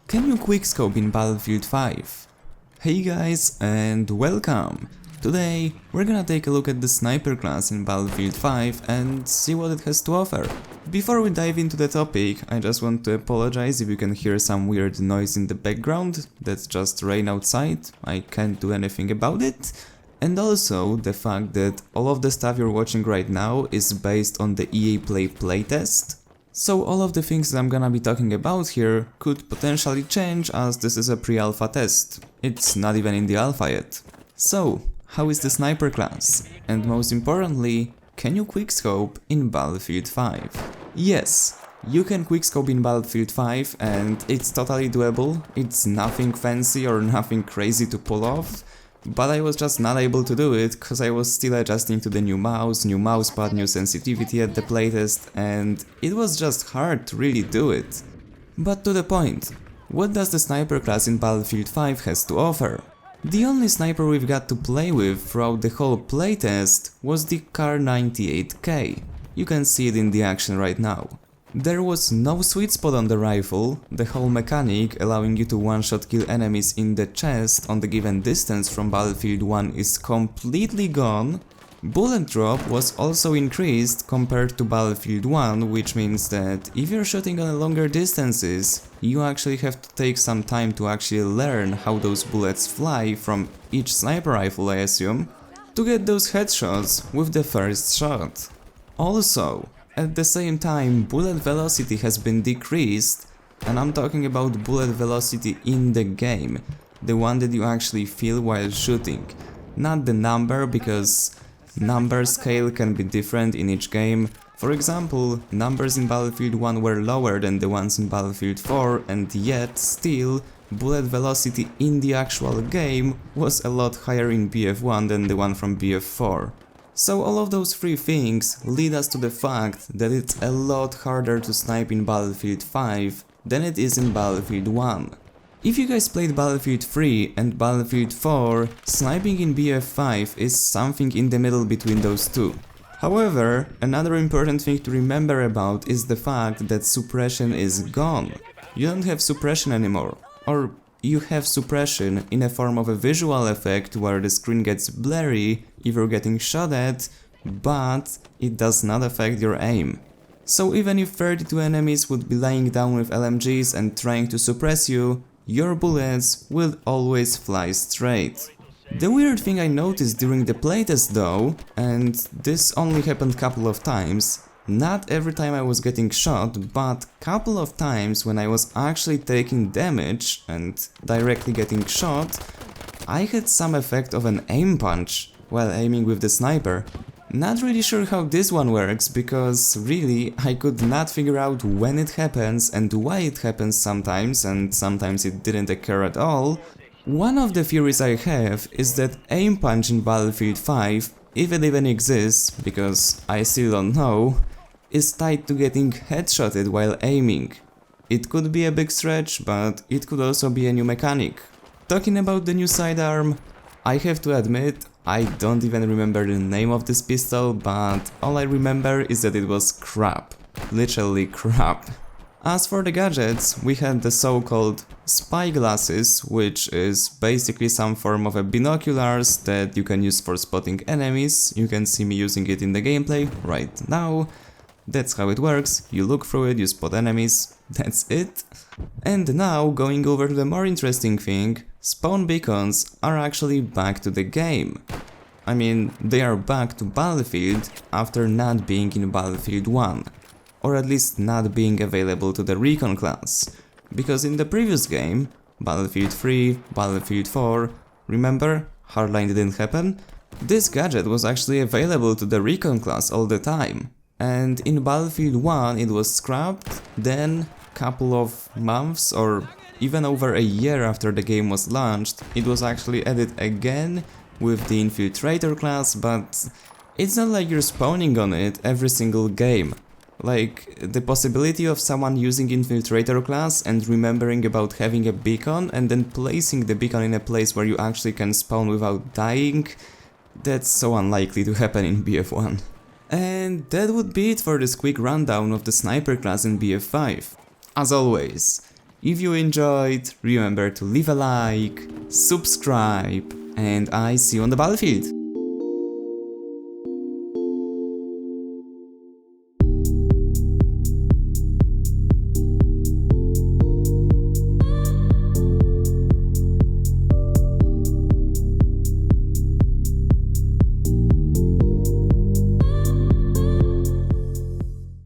Can you quickscope in Battlefield 5? Hey guys and welcome! Today we're gonna take a look at the sniper class in Battlefield 5 and see what it has to offer. Before we dive into the topic, I just want to apologize if you can hear some weird noise in the background. That's just rain outside, I can't do anything about it. And also the fact that all of the stuff you're watching right now is based on the EA Play playtest. So all of the things that I'm gonna be talking about here could potentially change as this is a pre-alpha test. It's not even in the alpha yet. So, how is the sniper class? And most importantly, can you quickscope in Battlefield 5? Yes, you can quickscope in Battlefield 5 and it's totally doable. It's nothing fancy or nothing crazy to pull off. But I was just not able to do it because I was still adjusting to the new mouse, new mousepad, new sensitivity at the playtest, and it was just hard to really do it. But to the point, what does the sniper class in Battlefield 5 has to offer? The only sniper we've got to play with throughout the whole playtest was the Kar98K. You can see it in the action right now. There was no sweet spot on the rifle, the whole mechanic allowing you to one-shot kill enemies in the chest on the given distance from Battlefield 1 is completely gone. Bullet drop was also increased compared to Battlefield 1, which means that if you're shooting on longer distances, you actually have to take some time to actually learn how those bullets fly from each sniper rifle, I assume, to get those headshots with the first shot. Also, at the same time, bullet velocity has been decreased, and I'm talking about bullet velocity in the game, the one that you actually feel while shooting, not the number, because number scale can be different in each game. For example, numbers in Battlefield 1 were lower than the ones in Battlefield 4, and yet still bullet velocity in the actual game was a lot higher in BF1 than the one from BF4. So all of those three things lead us to the fact that it's a lot harder to snipe in Battlefield 5 than it is in Battlefield 1. If you guys played Battlefield 3 and Battlefield 4, sniping in BF5 is something in the middle between those two. However, another important thing to remember about is the fact that suppression is gone. You don't have suppression anymore, or you have suppression in a form of a visual effect where the screen gets blurry if you're getting shot at, but it does not affect your aim. So even if 32 enemies would be lying down with LMGs and trying to suppress you, your bullets will always fly straight. The weird thing I noticed during the playtest though, and this only happened couple of times, not every time I was getting shot, but couple of times when I was actually taking damage and directly getting shot, I had some effect of an aim punch while aiming with the sniper. Not really sure how this one works, because really I could not figure out when it happens and why it happens sometimes, and sometimes it didn't occur at all. One of the theories I have is that aim punch in Battlefield 5, if it even exists, because I still don't know, is tied to getting headshotted while aiming. It could be a big stretch, but it could also be a new mechanic. Talking about the new sidearm, I have to admit, I don't even remember the name of this pistol, but all I remember is that it was crap. Literally crap. As for the gadgets, we had the so-called spy glasses, which is basically some form of a binoculars that you can use for spotting enemies. You can see me using it in the gameplay right now. That's how it works, you look through it, you spot enemies, that's it. And now, going over to the more interesting thing, spawn beacons are actually back to the game. I mean, they are back to Battlefield after not being in Battlefield 1, or at least not being available to the Recon class. Because in the previous game, Battlefield 3, Battlefield 4, remember, Hardline didn't happen? This gadget was actually available to the Recon class all the time. And in Battlefield 1 it was scrapped, then couple of months or even over a year after the game was launched, it was actually added again with the Infiltrator class, but it's not like you're spawning on it every single game. Like, the possibility of someone using Infiltrator class and remembering about having a beacon and then placing the beacon in a place where you actually can spawn without dying, that's so unlikely to happen in BF1. And that would be it for this quick rundown of the sniper class in BF5. As always, If you enjoyed, remember to leave a like, subscribe, and I see you on the battlefield.